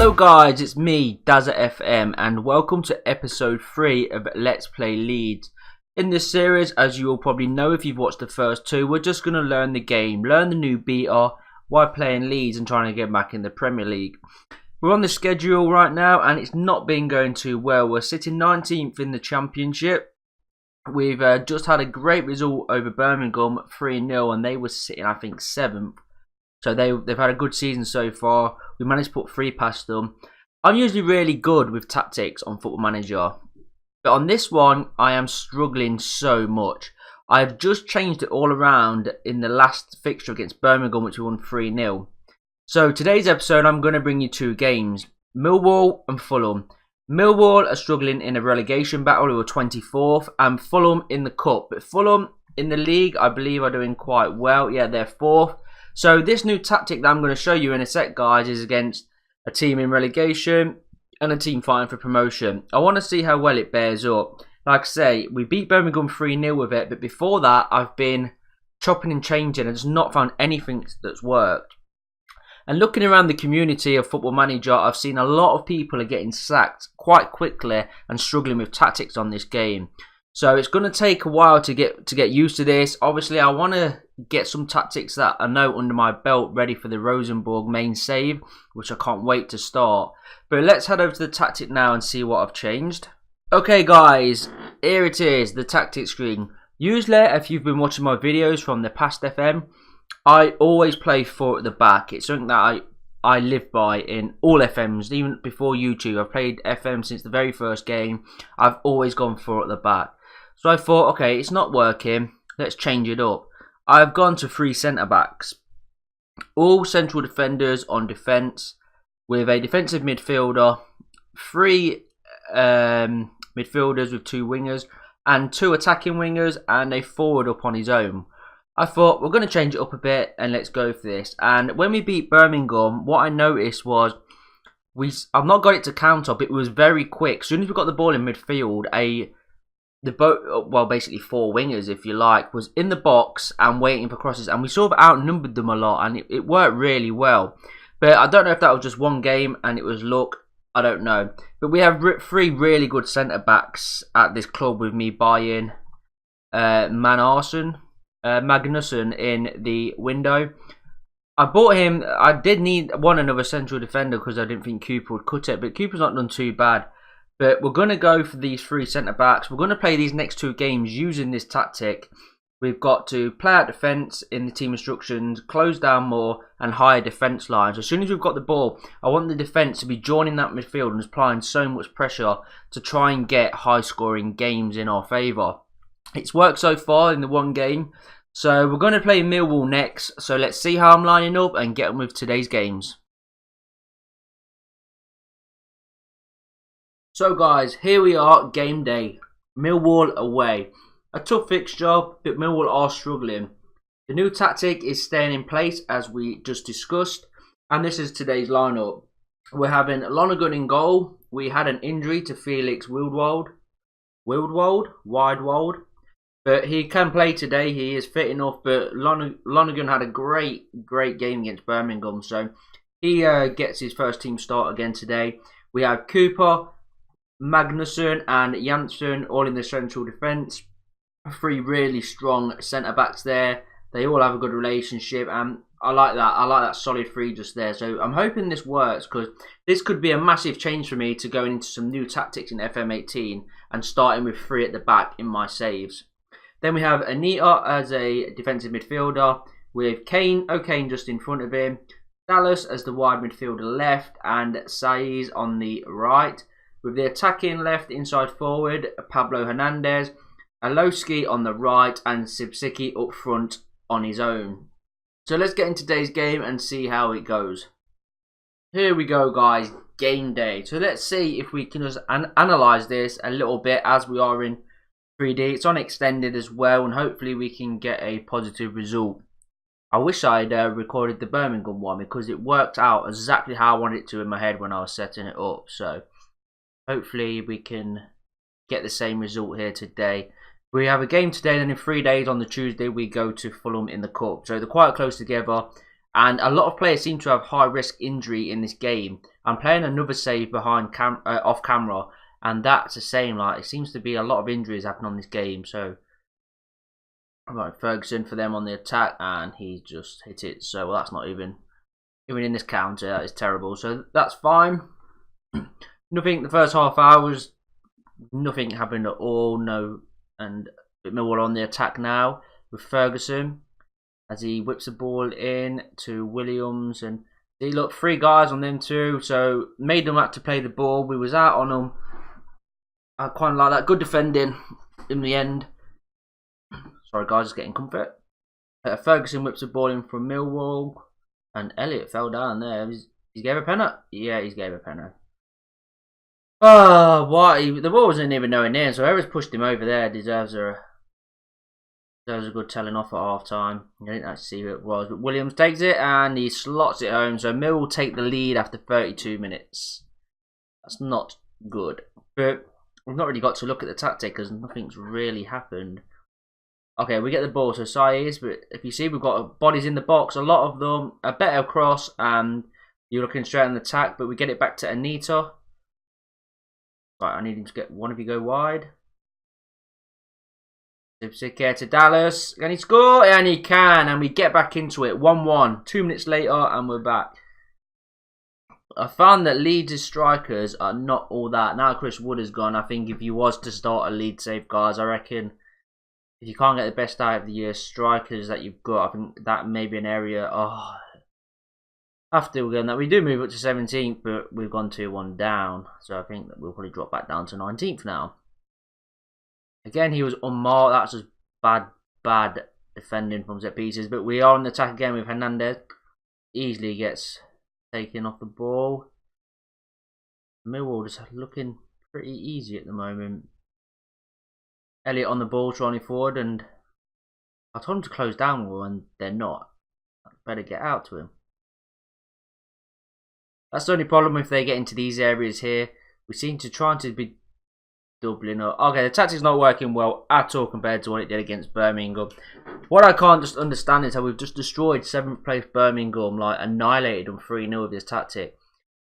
Hello guys, it's me, DazzaFM, and welcome to episode 3 of Let's Play Leeds. In this series, as you all probably know if you've watched the first two, we're just going to learn the game, learn the new beta while playing Leeds and trying to get back in the Premier League. We're on the schedule right now and it's not been going too well. We're sitting 19th in the Championship. We've just had a great result over Birmingham, 3-0, and they were sitting, I think, 7th. So they've had a good season so far. We managed to put 3 past them. I'm usually really good with tactics on Football Manager, but on this one, I am struggling so much. I've just changed it all around in the last fixture against Birmingham, which we won 3-0. So today's episode, I'm going to bring you 2 games, Millwall and Fulham. Millwall are struggling in a relegation battle, who are 24th, and Fulham in the cup. But Fulham in the league, I believe, are doing quite well. Yeah, they're 4th. So this new tactic that I'm going to show you in a sec, guys, is against a team in relegation and a team fighting for promotion. I want to see how well it bears up. Like I say, we beat Birmingham 3-0 with it, but before that, I've been chopping and changing and just not found anything that's worked. And looking around the community of Football Manager, I've seen a lot of people are getting sacked quite quickly and struggling with tactics on this game. So it's going to take a while to get used to this. Obviously, I want to get some tactics that I know under my belt ready for the Rosenborg main save, which I can't wait to start. But let's head over to the tactic now and see what I've changed. Okay guys, here it is, the tactic screen. Usually, if you've been watching my videos from the past FM, I always play 4 at the back. It's something that I live by in all FMs, even before YouTube. I've played FM since the very first game. I've always gone 4 at the back. So I thought, okay, it's not working. Let's change it up. I've gone to 3 centre-backs. All central defenders on defence, with a defensive midfielder, 3 midfielders with 2 wingers, and 2 attacking wingers, and a forward up on his own. I thought, we're going to change it up a bit, and let's go for this. And when we beat Birmingham, what I noticed was, I've not got it to counter, but it was very quick. As soon as we got the ball in midfield, basically 4 wingers, if you like, was in the box and waiting for crosses, and we sort of outnumbered them a lot, and it worked really well. But I don't know if that was just one game and it was luck. I don't know. But we have 3 really good centre backs at this club, with me buying Magnusson in the window. I bought him. I did need another central defender because I didn't think Cooper would cut it, but Cooper's not done too bad. But we're going to go for these 3 centre-backs. We're going to play these next 2 games using this tactic. We've got to play out defence in the team instructions, close down more, and higher defence lines. As soon as we've got the ball, I want the defence to be joining that midfield and applying so much pressure to try and get high-scoring games in our favour. It's worked so far in the 1 game. So we're going to play Millwall next. So let's see how I'm lining up and get on with today's games. So guys, here we are, game day. Millwall away. A tough fixture, but Millwall are struggling. The new tactic is staying in place, as we just discussed. And this is today's lineup. We're having Lonergan in goal. We had an injury to Felix Wildwold. But he can play today. He is fit enough. But Lonergan had a great game against Birmingham. So he gets his first team start again today. We have Cooper, Magnusson and Janssen all in the central defence. 3 really strong centre-backs there. They all have a good relationship, and I like that. I like that solid 3 just there. So I'm hoping this works, because this could be a massive change for me to going into some new tactics in FM18 and starting with 3 at the back in my saves. Then we have Anita as a defensive midfielder, with Kane just in front of him, Dallas as the wide midfielder left, and Saiz on the right. With the attacking left inside forward, Pablo Hernandez, Alowski on the right, and Sibsicki up front on his own. So let's get into today's game and see how it goes. Here we go guys, game day. So let's see if we can just analyse this a little bit as we are in 3D. It's on extended as well, and hopefully we can get a positive result. I wish I'd recorded the Birmingham one, because it worked out exactly how I wanted it to in my head when I was setting it up. So hopefully we can get the same result here today. We have a game today, then in 3 days on the Tuesday we go to Fulham in the Cup. So they're quite close together. And a lot of players seem to have high risk injury in this game. I'm playing another save behind off camera, and that's the same. Like, it seems to be a lot of injuries happening on this game. So, right, Ferguson for them on the attack, and he just hit it. So, well, that's not even in this counter. That is terrible. So that's fine. Nothing. The first half hour was nothing happened at all. No, and Millwall on the attack now with Ferguson as he whips the ball in to Williams, and he looked 3 guys on them too. So made them have to play the ball. We was out on them. I quite like that. Good defending in the end. Sorry guys, just getting comfort. Ferguson whips the ball in from Millwall. And Elliott fell down there. He gave a penalty. Yeah, he gave a penalty. Oh, what? The ball wasn't even nowhere near. So whoever's pushed him over there deserves a good telling off at half time. I didn't actually see who it was, but Williams takes it and he slots it home. So Mill will take the lead after 32 minutes. That's not good. But we've not really got to look at the tactic because nothing's really happened. Okay, we get the ball to Saiz, but if you see, we've got bodies in the box. A lot of them are better cross, and you're looking straight on the attack, but we get it back to Anita. Right, I need him to get one of you go wide. Sipsik to Dallas. Can he score? And he can, and we get back into it. 1-1. 2 minutes later, and we're back. I found that Leeds' strikers are not all that. Now Chris Wood is gone. I think if you was to start a Leeds save, guys, I reckon if you can't get the best out of the year strikers that you've got, I think that may be an area. Oh, after we're going that we do move up to 17th, but we've gone 2-1 down, so I think that we'll probably drop back down to 19th now. Again, he was unmarked. That's just bad defending from set pieces. But we are on the attack again with Hernandez. Easily gets taken off the ball. Millwall just looking pretty easy at the moment. Elliott on the ball trying forward, and I told him to close down when they're not. I'd better get out to him. That's the only problem if they get into these areas here. We seem to try to be doubling up. Okay, the tactic's not working well at all compared to what it did against Birmingham. What I can't just understand is how we've just destroyed 7th place Birmingham, like annihilated them 3-0 with this tactic.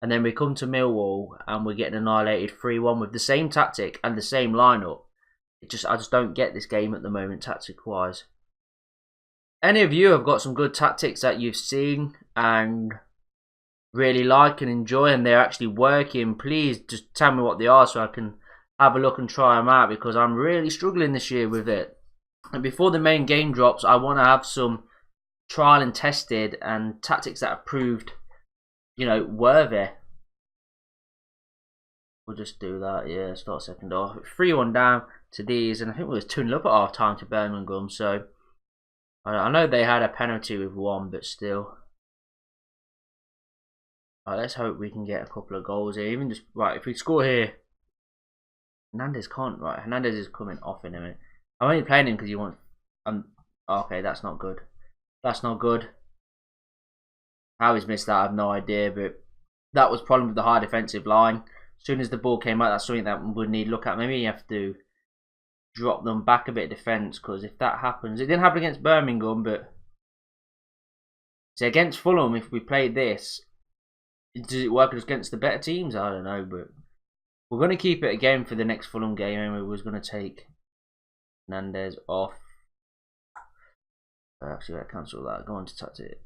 And then we come to Millwall and we're getting annihilated 3-1 with the same tactic and the same lineup. I just don't get this game at the moment, tactic-wise. Any of you have got some good tactics that you've seen and really like and enjoy, and they're actually working, please just tell me what they are so I can have a look and try them out, because I'm really struggling this year with it. And before the main game drops, I want to have some trial and tested and tactics that have proved, you know, worthy. We'll just do that, yeah, start second half. 3-1 down to these, and I think we was 2-0 up at half time to Birmingham, so I know they had a penalty with one, but still. Right, let's hope we can get a couple of goals here. Even just, right, if we score here, Hernandez can't, right, Hernandez is coming off in a minute. I'm only playing him because you want, okay, that's not good. That's not good. How he's missed that, I have no idea, but that was problem with the high defensive line. As soon as the ball came out, that's something that we would need to look at. Maybe you have to drop them back a bit of defence, because if that happens, it didn't happen against Birmingham, but see, against Fulham, if we played this, does it work against the better teams? I don't know, but we're going to keep it again for the next Fulham game, and we was going to take Hernandez off. Actually, I cancel that. Go on to tactics.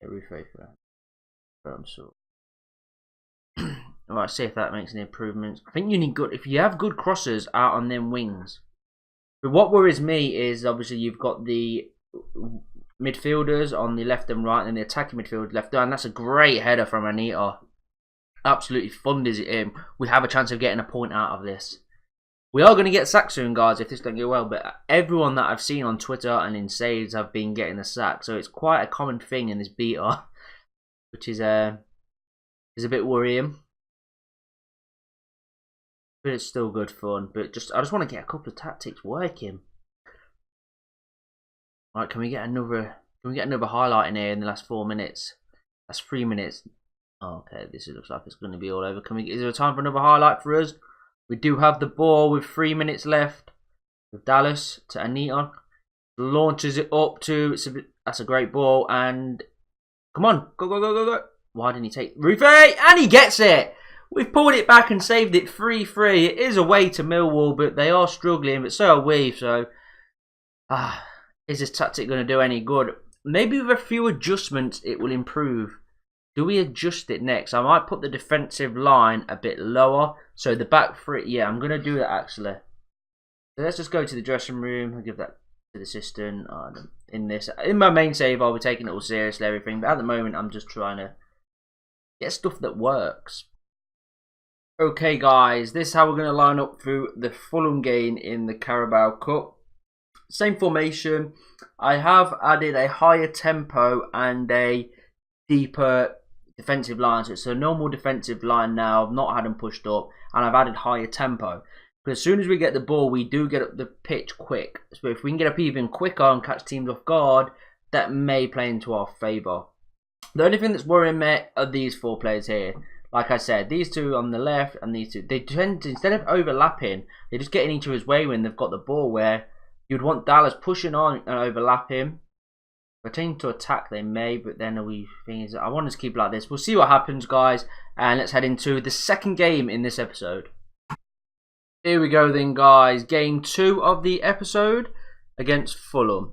Refresh that. So, alright, see if that makes any improvements. I think you need good, if you have good crossers out on them wings. But what worries me is obviously you've got the midfielders on the left and right, and the attacking midfield left, and that's a great header from Anita. Absolutely thunders it in. We have a chance of getting a point out of this. We are going to get sacked soon, guys, if this don't go well, but everyone that I've seen on Twitter and in saves have been getting a sack, so it's quite a common thing in this beta, which is a bit worrying. But it's still good fun, but I just want to get a couple of tactics working. Right, can we get another highlight in here in the last 4 minutes? That's 3 minutes. Oh, okay, this looks like it's going to be all over. Is there time for another highlight for us? We do have the ball with 3 minutes left. With Dallas to Anita. Launches it up to... That's a great ball. And... Come on. Go, go, go, go, go. Why didn't he take... Rufe! And he gets it! We've pulled it back and saved it 3-3. It is away to Millwall, but they are struggling. But so are we. So... is this tactic going to do any good? Maybe with a few adjustments, it will improve. Do we adjust it next? I might put the defensive line a bit lower. So the back three... Yeah, I'm going to do that actually. So let's just go to the dressing room. I'll give that to the assistant. In my main save, I'll be taking it all seriously, everything. But at the moment, I'm just trying to get stuff that works. Okay, guys. This is how we're going to line up through the Fulham game in the Carabao Cup. Same formation. I have added a higher tempo and a deeper defensive line. So it's a normal defensive line now. I've not had them pushed up. And I've added higher tempo. Because as soon as we get the ball, we do get up the pitch quick. So if we can get up even quicker and catch teams off guard, that may play into our favour. The only thing that's worrying me are these four players here. Like I said, these two on the left and these two, they tend to, instead of overlapping, they're just getting each other's way when they've got the ball, where you'd want Dallas pushing on and overlap him. If I team to attack, they may, but then I want us to keep it like this. We'll see what happens, guys, and let's head into the second game in this episode. Here we go then, guys. Game 2 of the episode against Fulham.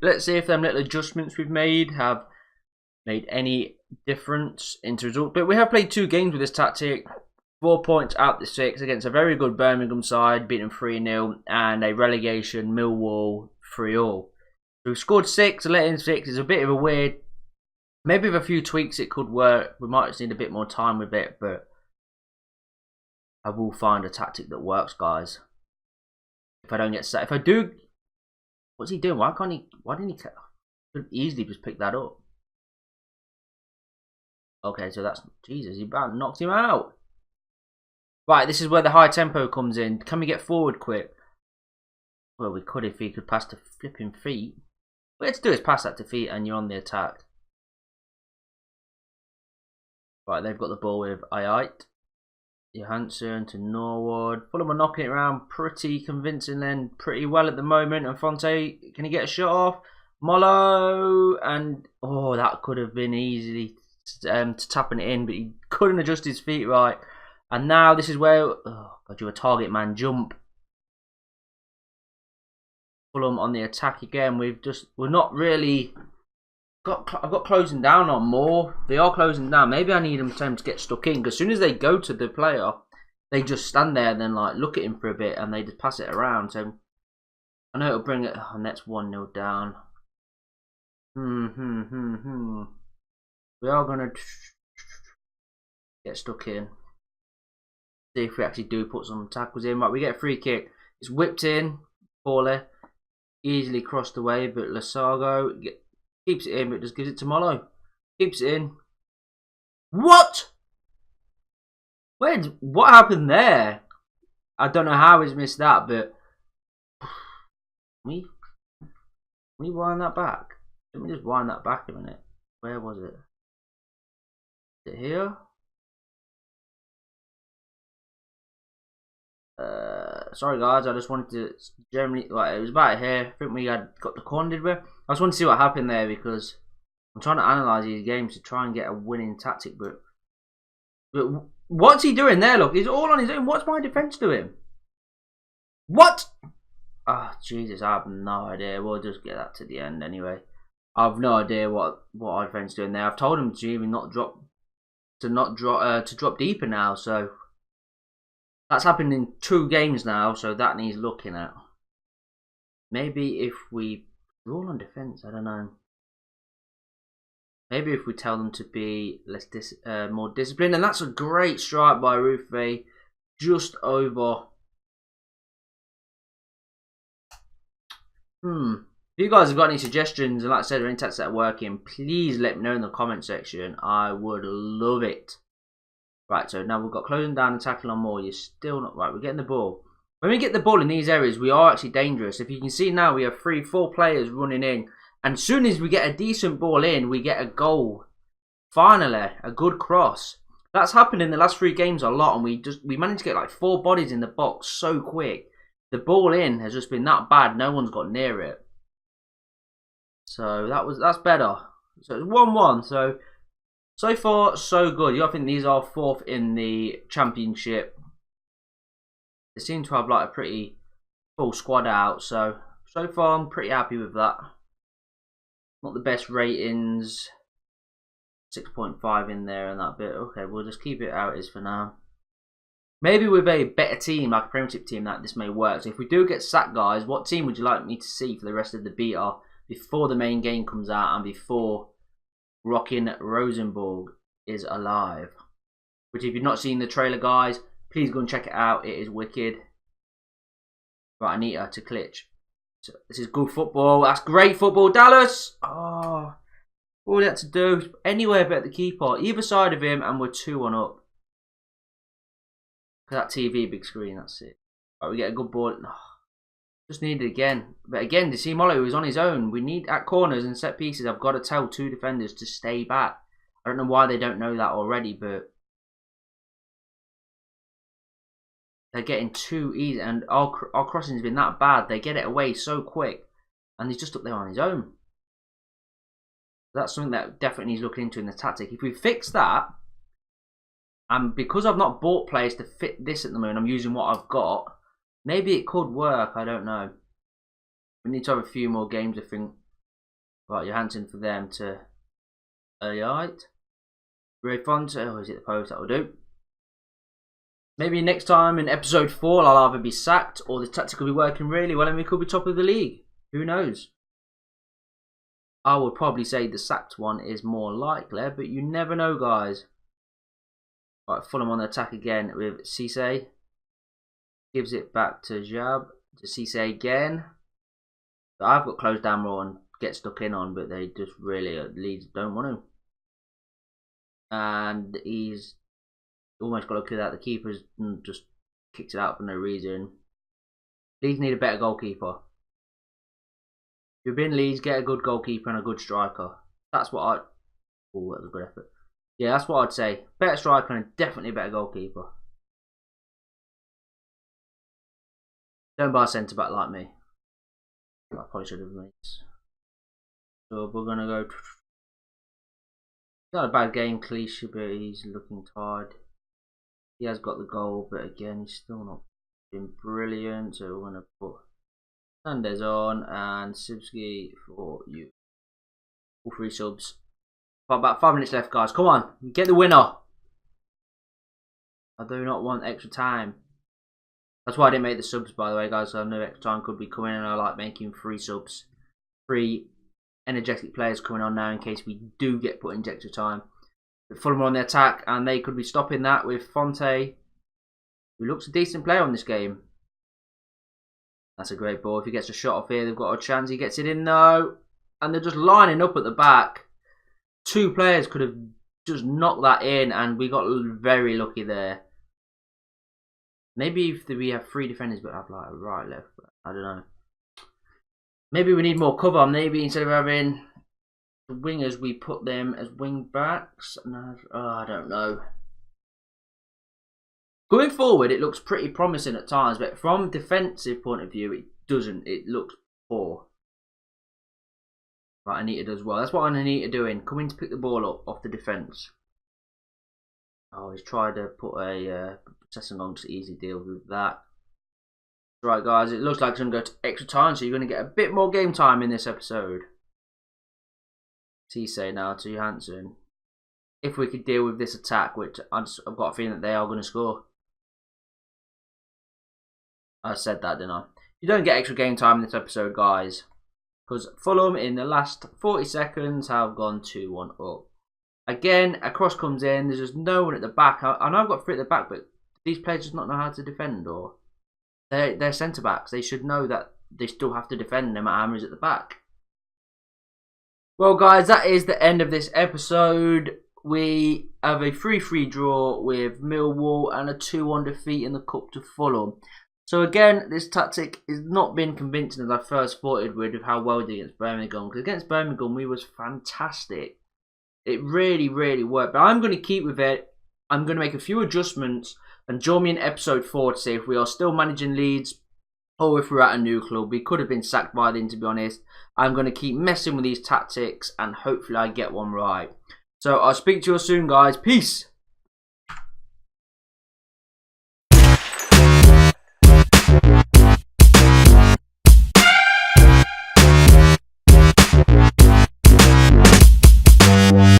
Let's see if them little adjustments we've made have made any difference into result. But we have played 2 games with this tactic. 4 points out the 6 against a very good Birmingham side, beating 3-0, and a relegation Millwall 3-all. We've scored 6 and let in 6. It's a bit of a weird. Maybe with a few tweaks it could work. We might just need a bit more time with it, but I will find a tactic that works, guys. If I don't get set, if I do, what's he doing? Why didn't he? Could easily just pick that up. Okay, so that's Jesus. He about knocked him out. Right, this is where the high tempo comes in. Can we get forward quick? Well, we could if he could pass to flipping feet. What you have to do is pass that to feet, and you're on the attack. Right, they've got the ball with Ayait. Johansson to Norwood. Fulham are knocking it around pretty convincingly and pretty well at the moment. And Fonte, can he get a shot off? Mollo, and oh, that could have been easily tapping it in, but he couldn't adjust his feet right. And now this is where, oh God, you're a target man, jump. Fulham on the attack again. We're not really I've got closing down on more. They are closing down. Maybe I need them to get stuck in, because as soon as they go to the player, they just stand there and then like look at him for a bit and they just pass it around. So I know it'll bring it. Oh, and that's 1-0 down. We are gonna get stuck in. See if we actually do put some tackles in. Right, we get a free kick. It's whipped in poorly, easily crossed away, but Lasago keeps it in, but just gives it to Mollo. Keeps it in. What? What happened there? I don't know how he's missed that, but we wind that back. Let me just wind that back a minute. Where was it? Is it here? Sorry guys, I just wanted to generally, like, it was about here. I think we had got the corner, did we? I just want to see what happened there, because I'm trying to analyse these games to try and get a winning tactic. But what's he doing there? Look, he's all on his own. What's my defence doing? What? Ah, Jesus, I have no idea. We'll just get that to the end anyway. I have no idea what our defence doing there. I've told him to even to drop deeper now, so that's happened in 2 games now, so that needs looking at. Maybe if we're all on defence, I don't know. Maybe if we tell them to be more disciplined. And that's a great strike by Rufe. Just over. If you guys have got any suggestions, and like I said, any tactics that are working, please let me know in the comment section. I would love it. Right, so now we've got closing down and tackling on more. You're still not right. We're getting the ball. When we get the ball in these areas, we are actually dangerous. If you can see now, we have 3-4 players running in. And as soon as we get a decent ball in, we get a goal. Finally, a good cross. That's happened in the last 3 games a lot. And we managed to get like 4 bodies in the box so quick. the ball in has just been that bad. No one's got near it. So that's better. So it's 1-1. So far so good. I think these are 4th in the championship. They seem to have like a pretty full squad out. So far I'm pretty happy with that. Not the best ratings. 6.5 in there and that bit. Okay, we'll just keep it how it is for now. Maybe with a better team, like a Premiership team, that this may work. So if we do get sacked, guys, what team would you like me to see for the rest of the beta before the main game comes out and before Rockin' Rosenborg is alive? Which, if you've not seen the trailer, guys, please go and check it out. It is wicked. Right, I need her to glitch. So this is good football. That's great football, Dallas. Oh, all we had to do anywhere but the keeper, either side of him, and we're 2-1 up. That TV big screen, that's it. Right, we get a good ball. Oh, just need it again. But again, Decimolo is on his own. We need at corners and set pieces. I've got to tell 2 defenders to stay back. I don't know why they don't know that already, but they're getting too easy. And our crossing's been that bad. They get it away so quick. And he's just up there on his own. That's something that definitely needs looking into in the tactic. If we fix that, and because I've not bought players to fit this at the moment, I'm using what I've got. Maybe it could work, I don't know. We need to have a few more games, I think. Right, Johansson for them to Alright. Ray Fonte, oh, is it the post? That'll do. Maybe next time in episode 4 I'll either be sacked or the tactic will be working really well and we could be top of the league. Who knows? I would probably say the sacked one is more likely, but you never know, guys. Right, Fulham on the attack again with Cisse. Gives it back to Jab. To Cisse again. So I've got closed down raw and get stuck in on, but they just really, Leeds don't want to. And he's almost got to kill out the keepers and just kicked it out for no reason. Leeds need a better goalkeeper. If you've been Leeds, get a good goalkeeper and a good striker. That's what I... Oh, that was a good effort. Yeah, that's what I'd say. Better striker and definitely a better goalkeeper. Don't buy a centre back like me. I probably should have made this. So we're gonna go. Not a bad game, Cliche, but he's looking tired. He has got the goal, but again, he's still not been brilliant. So we're gonna put Sanders on and Sibski for you. All 3 subs. About 5 minutes left, guys. Come on, get the winner. I do not want extra time. That's why I didn't make the subs, by the way, guys. So I know extra time could be coming, and I like making 3 subs. 3 energetic players coming on now in case we do get put into extra time. But Fulham are on the attack, and they could be stopping that with Fonte, who looks a decent player on this game. That's a great ball. If he gets a shot off here, they've got a chance. He gets it in, no. And they're just lining up at the back. 2 players could have just knocked that in, and we got very lucky there. Maybe if we have 3 defenders, but have like a right, left, I don't know. Maybe we need more cover. Maybe instead of having the wingers, we put them as wing backs. No, I don't know. Going forward, it looks pretty promising at times, but from a defensive point of view, it doesn't. It looks poor. But Anita does well. That's what Anita doing. Coming to pick the ball up off the defence. Oh, he's tried to put a Sessegong's easy deal with that. Right, guys, it looks like it's going to go to extra time, so you're going to get a bit more game time in this episode. Cisse now to Johansson. If we could deal with this attack, which I've got a feeling that they are going to score. I said that, didn't I? You don't get extra game time in this episode, guys. Because Fulham, in the last 40 seconds, have gone 2-1 up. Again, a cross comes in. There's just no one at the back. I know I've got 3 at the back, but these players just not know how to defend. Or they're centre-backs. They should know that they still have to defend no matter how many's at the back. Well, guys, that is the end of this episode. We have a 3-3 draw with Millwall and a 2-1 defeat in the Cup to Fulham. So again, this tactic has not been convincing as I first thought it would with how well did against Birmingham. Because against Birmingham, we was fantastic. It really, really worked. But I'm going to keep with it. I'm going to make a few adjustments and join me in episode 4 to see if we are still managing Leeds or if we're at a new club. We could have been sacked by then, to be honest. I'm going to keep messing with these tactics and hopefully I get one right. So I'll speak to you all soon, guys. Peace.